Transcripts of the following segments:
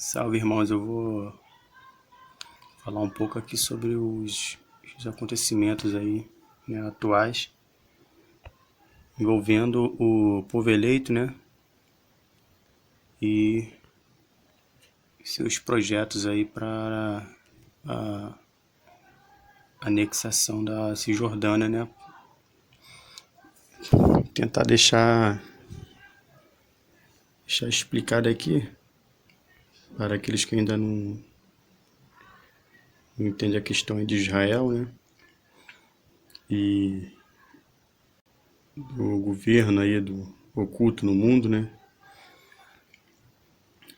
Salve, irmãos. Eu vou falar um pouco aqui sobre os acontecimentos aí, né, atuais envolvendo o povo eleito, né, e seus projetos aí para a anexação da Cisjordânia, né. Tentar deixar explicado aqui para aqueles que ainda não entendem a questão de Israel, né, e do governo aí do oculto no mundo, né,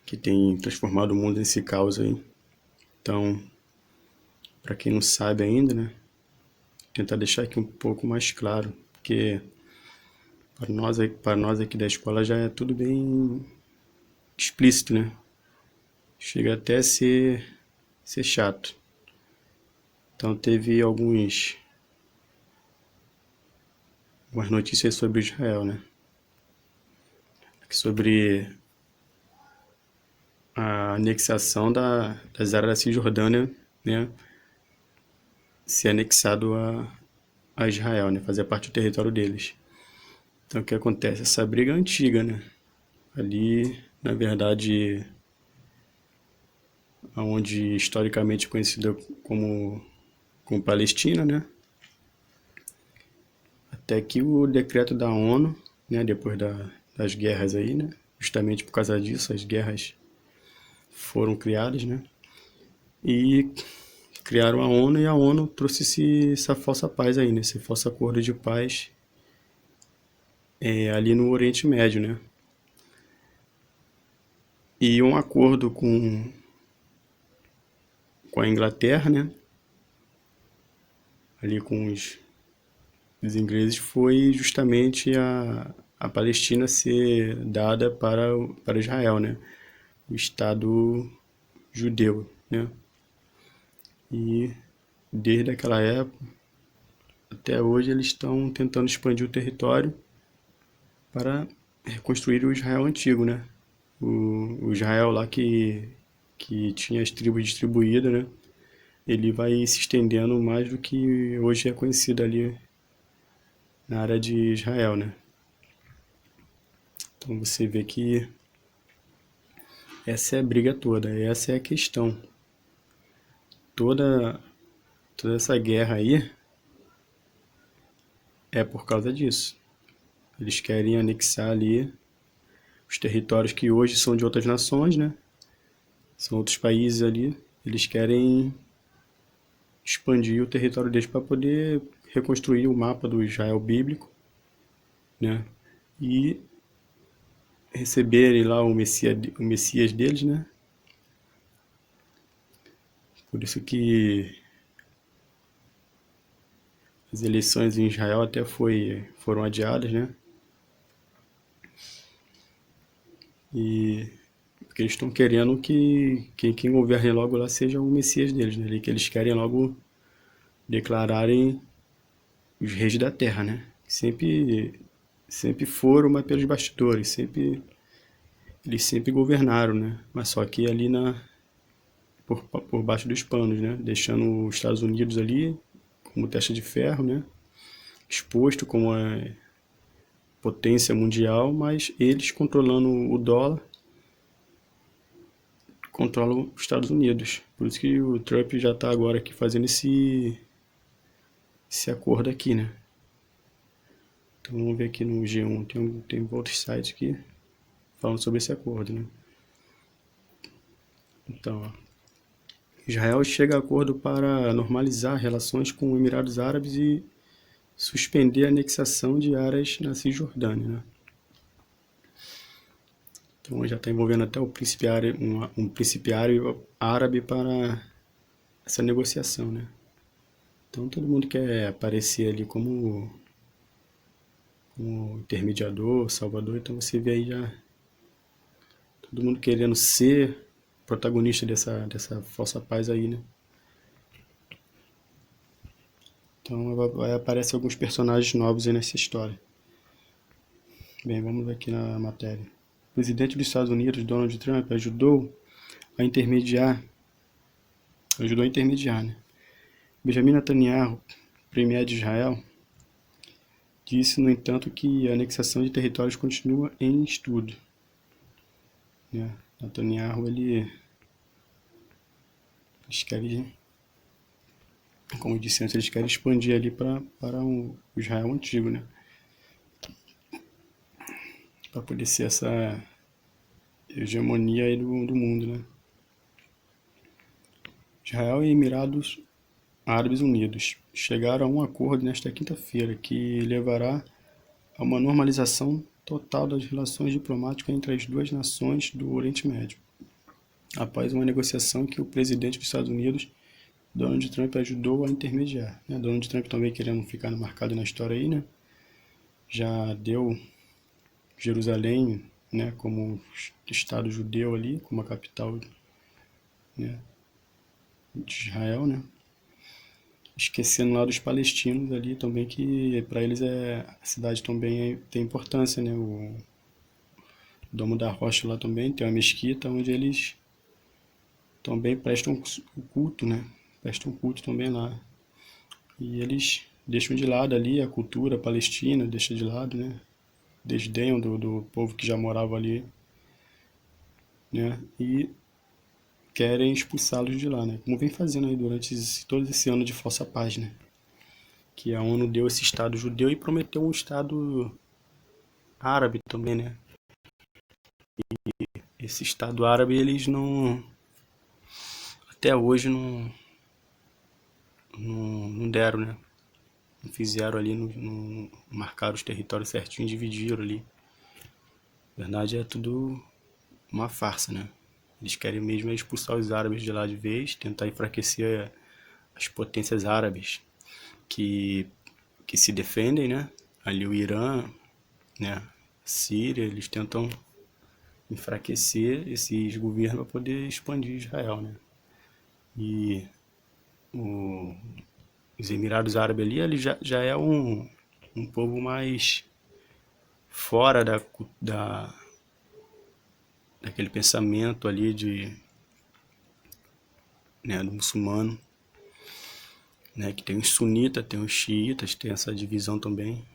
que tem transformado o mundo nesse caos aí. Então, para quem não sabe ainda, né, tentar deixar aqui um pouco mais claro, porque para nós aqui da escola já é tudo bem explícito, né? Chega até a ser chato. Então teve algumas notícias sobre Israel, né? Sobre a anexação das áreas da Cisjordânia, né? Ser anexado a Israel, né? Fazer parte do território deles. Então o que acontece? Essa briga é antiga, né? Ali, na verdade, onde historicamente conhecida como Palestina, né? Até que o decreto da ONU, né, depois das guerras aí, né? Justamente por causa disso, as guerras foram criadas, né? E criaram a ONU e a ONU trouxe essa falsa paz aí, né? Esse falso acordo de paz ali no Oriente Médio, né? E um acordo com a Inglaterra, né? Ali com os ingleses foi justamente a Palestina ser dada para Israel, né? O Estado judeu, né? E desde aquela época até hoje eles estão tentando expandir o território para reconstruir o Israel antigo, né? O Israel lá que tinha as tribos distribuídas, né? Ele vai se estendendo mais do que hoje é conhecido ali na área de Israel, né? Então você vê que essa é a briga toda, essa é a questão. Toda essa guerra aí é por causa disso. Eles querem anexar ali os territórios que hoje são de outras nações, né? São outros países ali. Eles querem expandir o território deles para poder reconstruir o mapa do Israel bíblico, né? E receberem lá o Messias deles, né? Por isso que as eleições em Israel até foram adiadas, né? E porque eles estão querendo que quem governe logo lá seja o Messias deles, né? Que eles querem logo declararem os reis da terra, né? Sempre foram, mas pelos bastidores, eles sempre governaram, né? Mas só que ali por baixo dos panos, né? Deixando os Estados Unidos ali como testa de ferro, né? Exposto como a potência mundial, mas eles controlando o dólar, controlam os Estados Unidos. Por isso que o Trump já está agora aqui fazendo esse acordo aqui, né? Então vamos ver aqui no G1, tem outros sites aqui falando sobre esse acordo, né? Então, ó, Israel chega a acordo para normalizar relações com os Emirados Árabes e suspender a anexação de áreas na Cisjordânia, né? Então já está envolvendo até o um principiário árabe para essa negociação, né? Então todo mundo quer aparecer ali como intermediador, salvador, então você vê aí já todo mundo querendo ser protagonista dessa falsa paz aí, né? Então vai aparecer alguns personagens novos aí nessa história. Bem, vamos aqui na matéria. O presidente dos Estados Unidos, Donald Trump, ajudou a intermediar, ajudou a intermediar, né? Benjamin Netanyahu, premier de Israel, disse, no entanto, que a anexação de territórios continua em estudo, né? Netanyahu, eles querem, como eu disse antes, eles querem expandir ali para o Israel antigo, né? Para poder ser essa hegemonia aí do mundo, né? Israel e Emirados Árabes Unidos chegaram a um acordo nesta quinta-feira que levará a uma normalização total das relações diplomáticas entre as duas nações do Oriente Médio, após uma negociação que o presidente dos Estados Unidos, Donald Trump, ajudou a intermediar, né? Donald Trump também querendo ficar marcado na história aí, né? Já deu Jerusalém, né, como estado judeu ali, como a capital, né, de Israel, né? Esquecendo lá dos palestinos ali também, que para eles a cidade também tem importância, né? O Domo da Rocha lá também tem uma mesquita onde eles também prestam o culto, né? Prestam culto também lá. E eles deixam de lado ali a cultura palestina, deixam de lado, né? Desdenham do povo que já morava ali, né? E querem expulsá-los de lá, né? Como vem fazendo aí durante todo esse ano de falsa paz, né? Que a ONU deu esse Estado judeu e prometeu um Estado árabe também, né? Esse Estado árabe, eles não... Até hoje não deram, né? Não fizeram ali, não marcaram os territórios certinho, dividiram ali. Na verdade, é tudo uma farsa, né? Eles querem mesmo expulsar os árabes de lá de vez, tentar enfraquecer as potências árabes que se defendem, né? Ali o Irã, né? Síria, eles tentam enfraquecer esses governos para poder expandir Israel, né? E os Emirados Árabes ali, ele já é um povo mais fora daquele pensamento ali né, do muçulmano, né, que tem os sunitas, tem os xiitas, tem essa divisão também.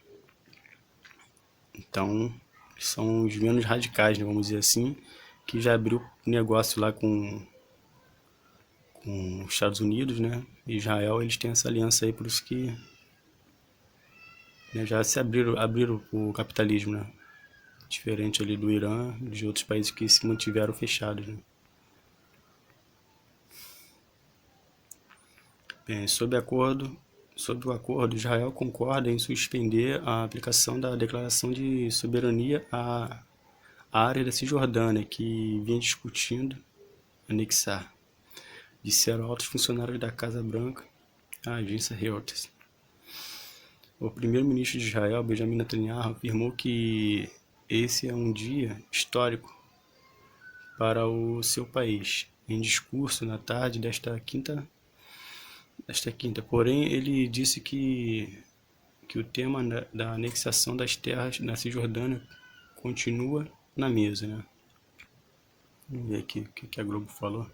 Então, são os menos radicais, né, vamos dizer assim, que já abriu negócio lá com os Estados Unidos, né, e Israel, eles têm essa aliança aí, por isso que, né, já se abriram o capitalismo, né, diferente ali do Irã e de outros países que se mantiveram fechados, né. Bem, sob o acordo, Israel concorda em suspender a aplicação da Declaração de Soberania à área da Cisjordânia, que vinha discutindo anexar, disseram altos funcionários da Casa Branca à agência Reuters. O primeiro-ministro de Israel, Benjamin Netanyahu, afirmou que esse é um dia histórico para o seu país. Em discurso na tarde desta quinta, porém, ele disse que o tema da anexação das terras na Cisjordânia continua na mesa, né? Vamos ver aqui o que a Globo falou.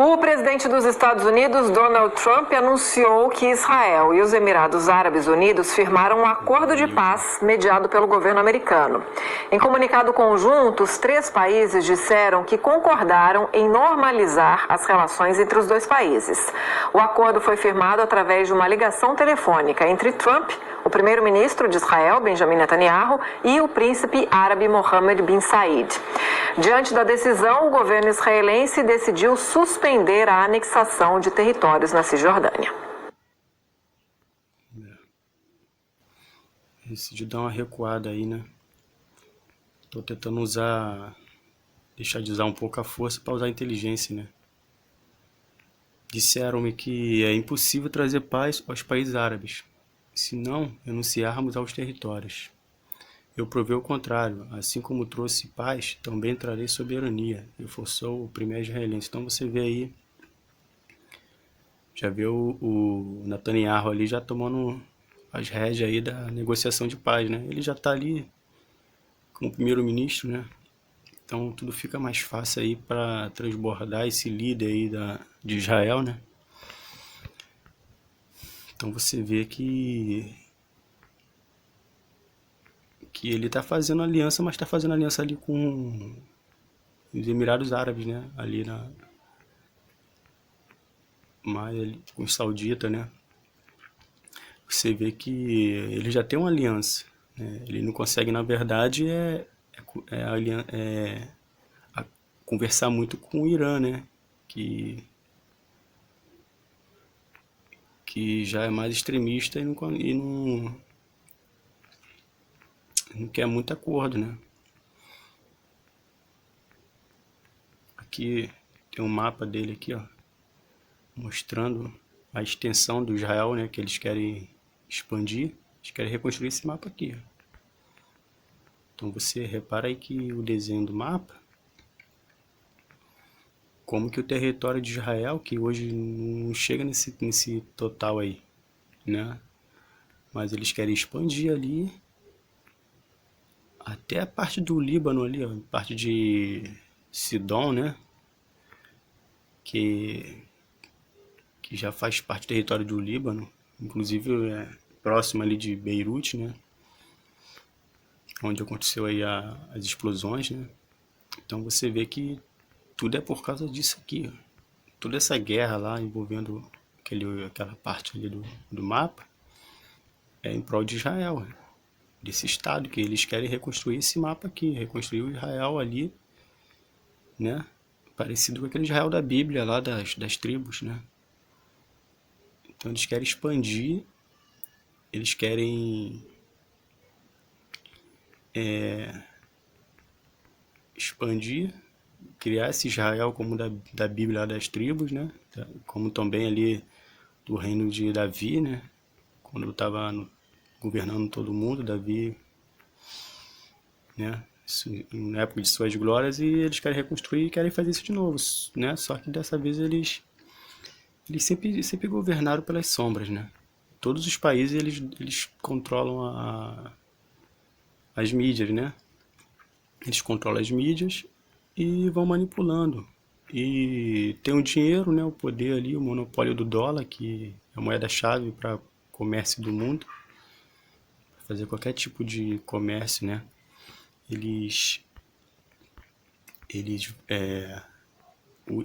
O presidente dos Estados Unidos, Donald Trump, anunciou que Israel e os Emirados Árabes Unidos firmaram um acordo de paz mediado pelo governo americano. Em comunicado conjunto, os três países disseram que concordaram em normalizar as relações entre os dois países. O acordo foi firmado através de uma ligação telefônica entre Trump, o primeiro-ministro de Israel, Benjamin Netanyahu, e o príncipe árabe Mohammed bin Said. Diante da decisão, o governo israelense decidiu suspender a anexação de territórios na Cisjordânia. Decidiu dar uma recuada aí, né? Tô tentando deixar de usar um pouco a força para usar a inteligência, né? Disseram-me que é impossível trazer paz aos países árabes, se não renunciarmos aos territórios. Eu provei o contrário, assim como trouxe paz, também trarei soberania, reforçou o primeiro israelense. Então você vê aí, já vê o Netanyahu ali já tomando as rédeas aí da negociação de paz, né? Ele já está ali como primeiro-ministro, né? Então tudo fica mais fácil aí para transbordar esse líder aí de Israel, né? Então você vê que ele está fazendo aliança, mas está fazendo aliança ali com os Emirados Árabes, né? Ali com os sauditas, né? Você vê que ele já tem uma aliança, né? Ele não consegue, na verdade, conversar muito com o Irã, né? Que já é mais extremista e não quer muito acordo, né? Aqui tem um mapa dele aqui, ó, mostrando a extensão do Israel, né? Que eles querem expandir, eles querem reconstruir esse mapa aqui, ó. Então você repara aí que o desenho do mapa, como que o território de Israel, que hoje não chega nesse total aí, né? Mas eles querem expandir ali até a parte do Líbano ali, ó, parte de Sidom, né? Que, que já faz parte do território do Líbano, inclusive é próximo ali de Beirute, né? Onde aconteceu aí as explosões, né? Então você vê que tudo é por causa disso aqui, ó. Toda essa guerra lá envolvendo aquela parte ali do mapa é em prol de Israel, né? Desse estado que eles querem reconstruir esse mapa aqui, reconstruir o Israel ali, né? Parecido com aquele Israel da Bíblia lá das tribos, né? Então eles querem expandir, eles querem expandir, criar esse Israel como da Bíblia lá das tribos, né? Como também ali do reino de Davi, né? Quando estava governando todo mundo, Davi, né? Na época de suas glórias, e eles querem reconstruir e querem fazer isso de novo, né? Só que dessa vez eles sempre governaram pelas sombras, né? Todos os países eles controlam as mídias, né? Eles controlam as mídias e vão manipulando. E tem o dinheiro, né? O poder ali, o monopólio do dólar, que é a moeda-chave para comércio do mundo, pra fazer qualquer tipo de comércio, né?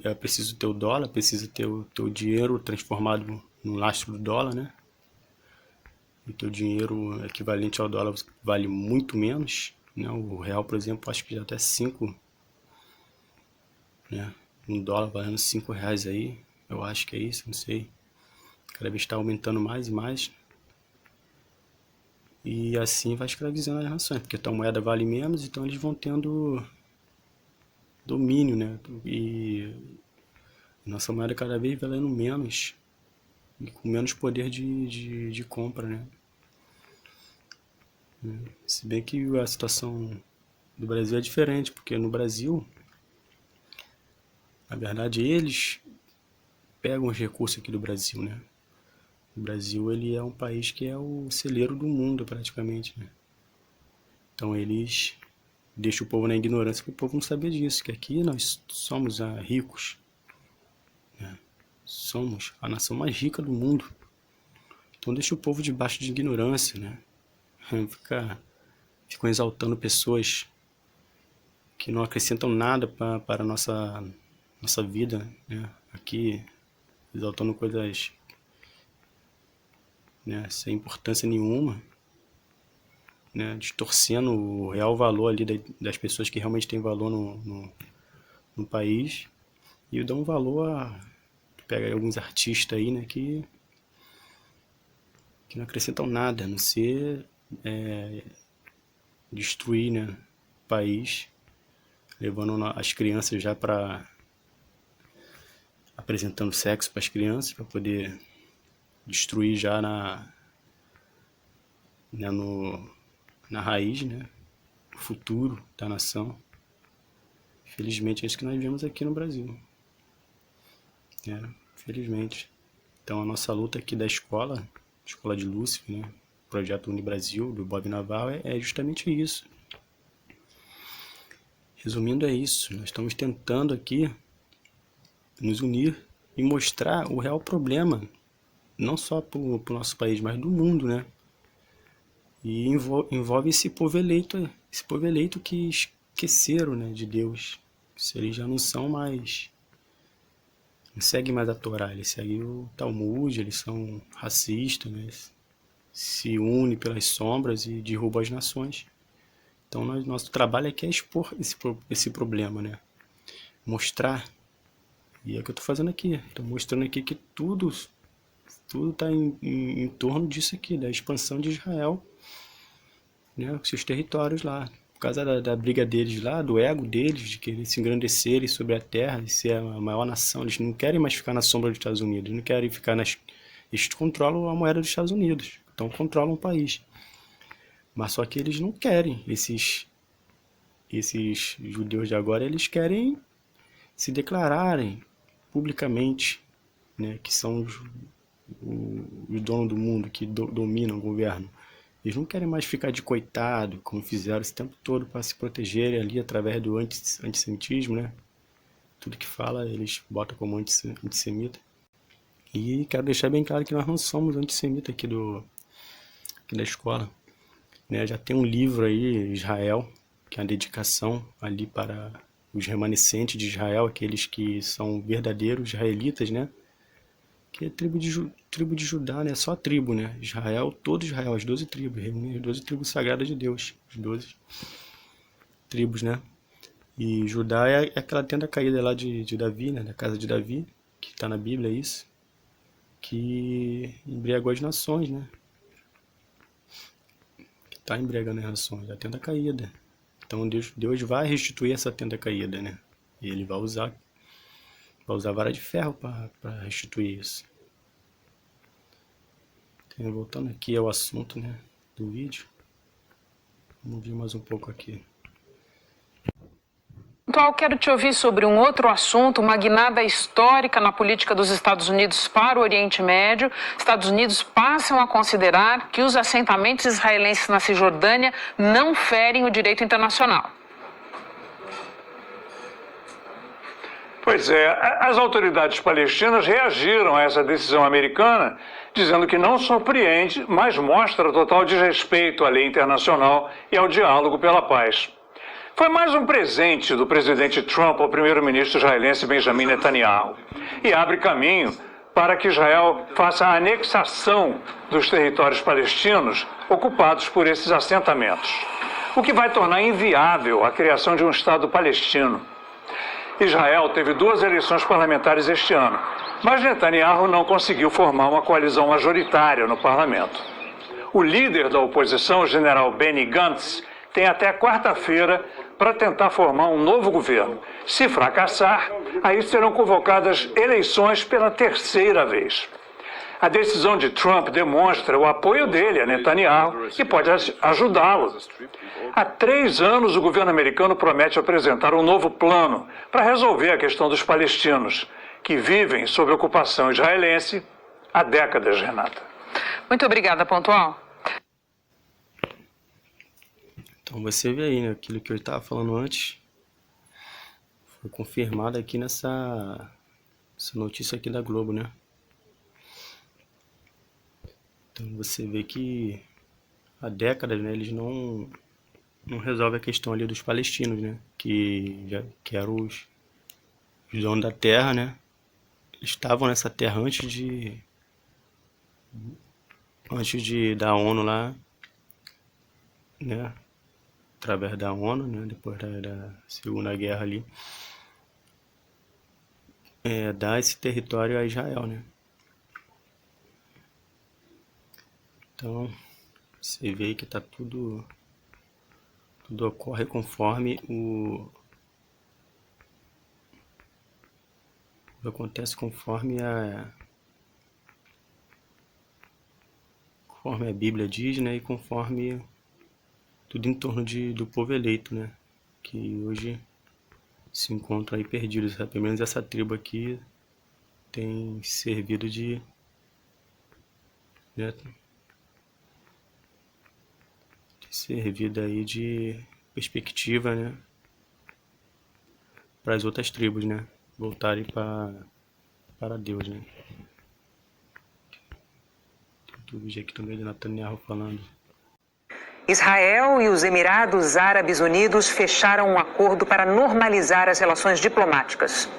É preciso ter o dólar, precisa ter o teu dinheiro transformado no lastro do dólar, né? O teu dinheiro equivalente ao dólar vale muito menos, né? O real, por exemplo, acho que já até 5, né? Um dólar valendo 5 reais aí, eu acho que é isso, não sei. Cada vez está aumentando mais e mais. E assim vai escravizando as nações, porque a tua moeda vale menos, então eles vão tendo domínio, né? E nossa moeda cada vez valendo menos e com menos poder de compra, né? Se bem que a situação do Brasil é diferente, porque no Brasil, na verdade, eles pegam os recursos aqui do Brasil, né? O Brasil, ele é um país que é o celeiro do mundo, praticamente, né? Então eles deixam o povo na ignorância para o povo não saber disso, que aqui nós somos ricos, né? Somos a nação mais rica do mundo. Então deixa o povo debaixo de ignorância, né? Ficam exaltando pessoas que não acrescentam nada para a nossa vida, né? Aqui, exaltando coisas, né, sem importância nenhuma, né? Distorcendo o real valor ali das pessoas que realmente têm valor no país, e dão um valor pega aí alguns artistas aí, né, que não acrescentam nada, a não ser destruir, né, o país, levando as crianças já para apresentando sexo para as crianças, para poder destruir já na raiz, né, o futuro da nação. Infelizmente é isso que nós vemos aqui no Brasil, infelizmente. Então a nossa luta aqui da Escola de Lúcifer, né, Projeto Unibrasil, do Bob Naval, é justamente isso. Resumindo, é isso. Nós estamos tentando aqui nos unir e mostrar o real problema, não só para o nosso país, mas do mundo, né? E envolve esse povo eleito que esqueceram, né, de Deus. Eles já não são mais, não seguem mais a Torá, eles seguem o Talmud, eles são racistas, né? Se unem pelas sombras e derrubam as nações. Então, nosso trabalho aqui é expor esse problema, né? Mostrar. E é o que eu estou fazendo aqui. Estou mostrando aqui que tudo está em torno disso aqui, da expansão de Israel, né? Com seus territórios lá. Por causa da briga deles lá, do ego deles, de querer se engrandecerem sobre a terra e ser a maior nação. Eles não querem mais ficar na sombra dos Estados Unidos, eles não querem ficar nas... Eles controlam a moeda dos Estados Unidos, então controlam o país. Mas só que eles não querem, esses judeus de agora, eles querem se declararem publicamente, né, que são os donos do mundo, que dominam o governo. Eles não querem mais ficar de coitado, como fizeram esse tempo todo para se protegerem ali através do antissemitismo, né? Tudo que fala eles botam como antissemita. E quero deixar bem claro que nós não somos antissemitas aqui da escola, né? Já tem um livro aí, Israel, que é uma dedicação ali para os remanescentes de Israel, aqueles que são verdadeiros israelitas, né? Que é tribo de Judá, né? Só a tribo, né? Israel, todo Israel, as 12 tribos, reúne as 12 tribos sagradas de Deus, as 12 tribos, né? E Judá é aquela tenda caída lá de Davi, né? Da casa de Davi, que está na Bíblia, é isso, que embriagou as nações, né? Que está embriagando as nações, a tenda caída. Então Deus vai restituir essa tenda caída, né? E ele vai usar vara de ferro para restituir isso. Então, voltando aqui ao assunto, né, do vídeo, vamos ver mais um pouco aqui. Atual, quero te ouvir sobre um outro assunto, uma guinada histórica na política dos Estados Unidos para o Oriente Médio. Estados Unidos passam a considerar que os assentamentos israelenses na Cisjordânia não ferem o direito internacional. Pois é, as autoridades palestinas reagiram a essa decisão americana, dizendo que não surpreende, mas mostra total desrespeito à lei internacional e ao diálogo pela paz. Foi mais um presente do presidente Trump ao primeiro-ministro israelense Benjamin Netanyahu e abre caminho para que Israel faça a anexação dos territórios palestinos ocupados por esses assentamentos, o que vai tornar inviável a criação de um Estado palestino. Israel teve 2 eleições parlamentares este ano, mas Netanyahu não conseguiu formar uma coalizão majoritária no parlamento. O líder da oposição, o general Benny Gantz, tem até quarta-feira para tentar formar um novo governo. Se fracassar, aí serão convocadas eleições pela 3ª vez. A decisão de Trump demonstra o apoio dele a Netanyahu e pode ajudá-lo. Há 3 anos, o governo americano promete apresentar um novo plano para resolver a questão dos palestinos, que vivem sob ocupação israelense há décadas, Renata. Muito obrigada, Pontual. Então você vê aí, né, aquilo que eu estava falando antes, foi confirmado aqui essa notícia aqui da Globo, né? Então você vê que há décadas, né, eles não resolvem a questão ali dos palestinos, né? Que eram os donos da terra, né? Eles estavam nessa terra antes da ONU lá, né? Através da ONU, né? Depois da Segunda Guerra ali, dar esse território a Israel, né? Então, você vê que tá tudo ocorre conforme acontece conforme a Bíblia diz, né? E conforme tudo em torno do povo eleito, né? Que hoje se encontra aí perdidos. Pelo menos essa tribo aqui tem servido aí de perspectiva, né? as outras tribos, né? Voltarem para Deus, né? Tem um vídeo aqui também de Netanyahu falando. Israel e os Emirados Árabes Unidos fecharam um acordo para normalizar as relações diplomáticas.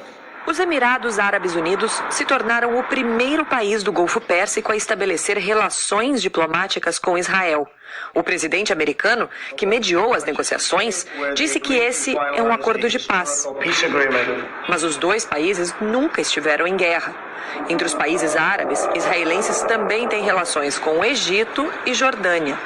Os Emirados Árabes Unidos se tornaram o primeiro país do Golfo Pérsico a estabelecer relações diplomáticas com Israel. O presidente americano, que mediou as negociações, disse que esse é um acordo de paz. Mas os dois países nunca estiveram em guerra. Entre os países árabes, israelenses também têm relações com o Egito e Jordânia.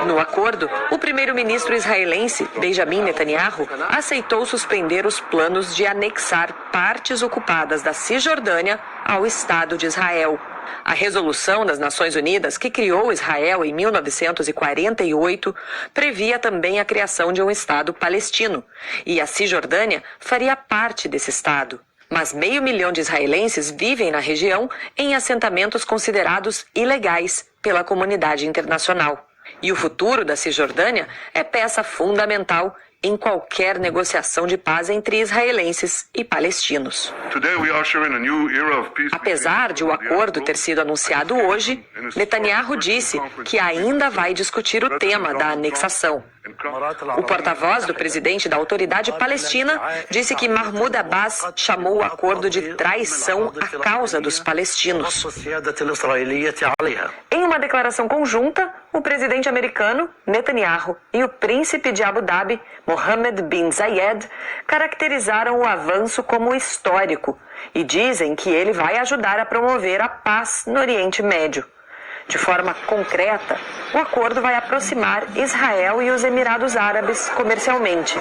No acordo, o primeiro-ministro israelense, Benjamin Netanyahu, aceitou suspender os planos de anexar partes ocupadas da Cisjordânia ao Estado de Israel. A resolução das Nações Unidas, que criou Israel em 1948, previa também a criação de um Estado palestino, e a Cisjordânia faria parte desse Estado. Mas 500 mil de israelenses vivem na região em assentamentos considerados ilegais pela comunidade internacional. E o futuro da Cisjordânia é peça fundamental em qualquer negociação de paz entre israelenses e palestinos. Apesar de o acordo ter sido anunciado hoje, Netanyahu disse que ainda vai discutir o tema da anexação. O porta-voz do presidente da Autoridade Palestina disse que Mahmoud Abbas chamou o acordo de traição à causa dos palestinos. Em uma declaração conjunta, o presidente americano, Netanyahu, e o príncipe de Abu Dhabi, Mohammed bin Zayed, caracterizaram o avanço como histórico e dizem que ele vai ajudar a promover a paz no Oriente Médio. De forma concreta, o acordo vai aproximar Israel e os Emirados Árabes comercialmente.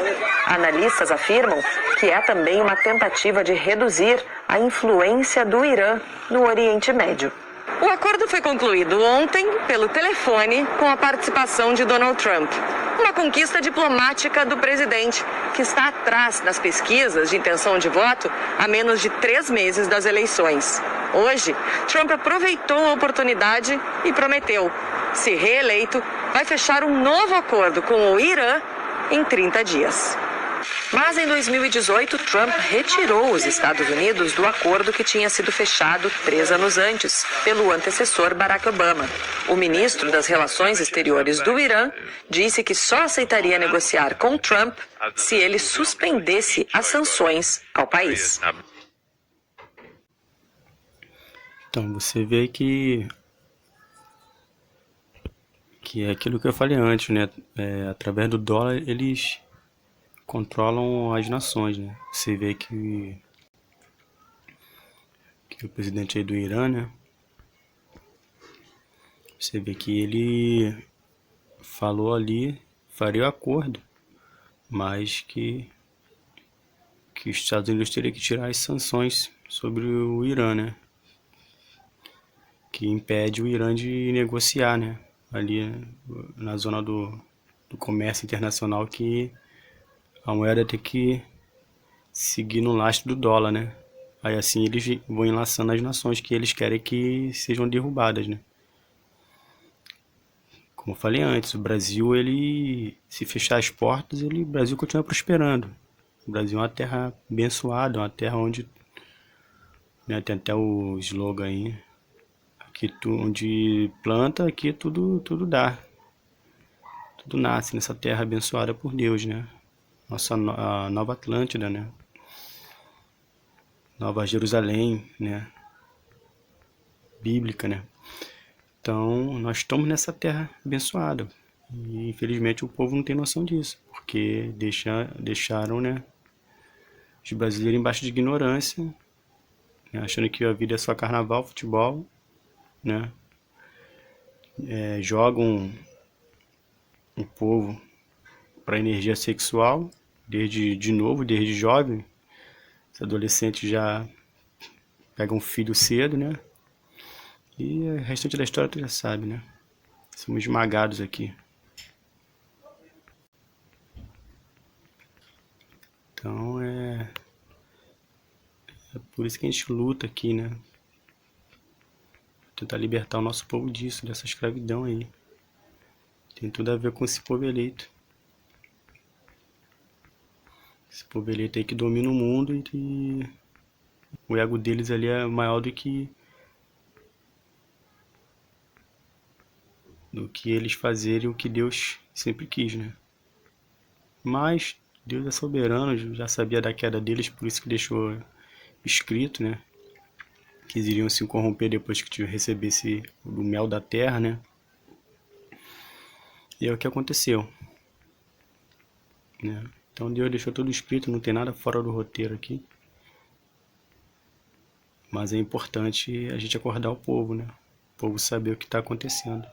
Analistas afirmam que é também uma tentativa de reduzir a influência do Irã no Oriente Médio. O acordo foi concluído ontem pelo telefone com a participação de Donald Trump. Uma conquista diplomática do presidente, que está atrás nas pesquisas de intenção de voto há menos de 3 meses das eleições. Hoje, Trump aproveitou a oportunidade e prometeu, se reeleito, vai fechar um novo acordo com o Irã em 30 dias. Mas em 2018, Trump retirou os Estados Unidos do acordo que tinha sido fechado 3 anos antes, pelo antecessor Barack Obama. O ministro das Relações Exteriores do Irã disse que só aceitaria negociar com Trump se ele suspendesse as sanções ao país. Então, você vê que é aquilo que eu falei antes, né? Através do dólar, eles controlam as nações, né? Você vê que o presidente aí do Irã, né? Você vê que ele falou ali, faria o acordo, mas que os Estados Unidos teriam que tirar as sanções sobre o Irã, né? Que impede o Irã de negociar, né? Ali na zona do comércio internacional, que a moeda tem que seguir no lastro do dólar, né? Aí assim eles vão enlaçando as nações que eles querem que sejam derrubadas, né? Como eu falei antes, o Brasil, ele, se fechar as portas, o Brasil continua prosperando. O Brasil é uma terra abençoada, uma terra onde, né, tem até o slogan aí, aqui onde planta, aqui tudo dá. Tudo nasce nessa terra abençoada por Deus, né? A Nova Atlântida, né? Nova Jerusalém, né? Bíblica, né? Então, nós estamos nessa terra abençoada. E, infelizmente, o povo não tem noção disso. Porque deixaram, né, os brasileiros embaixo de ignorância, né, achando que a vida é só carnaval, futebol, né? Jogam o povo para energia sexual, desde jovem. Os adolescentes já pegam filho cedo, né? E o restante da história tu já sabe, né? Somos esmagados aqui. Então é por isso que a gente luta aqui, né? Tentar libertar o nosso povo disso, dessa escravidão aí. Tem tudo a ver com esse povo eleito. Esse povo eleito aí que domina o mundo e o ego deles ali é maior do que eles fazerem o que Deus sempre quis, né? Mas Deus é soberano, já sabia da queda deles, por isso que deixou escrito, né? Que eles iriam se corromper depois que recebesse o mel da terra, né? E é o que aconteceu, né? Então Deus deixou tudo escrito, não tem nada fora do roteiro aqui. Mas é importante a gente acordar o povo, né? O povo saber o que está acontecendo.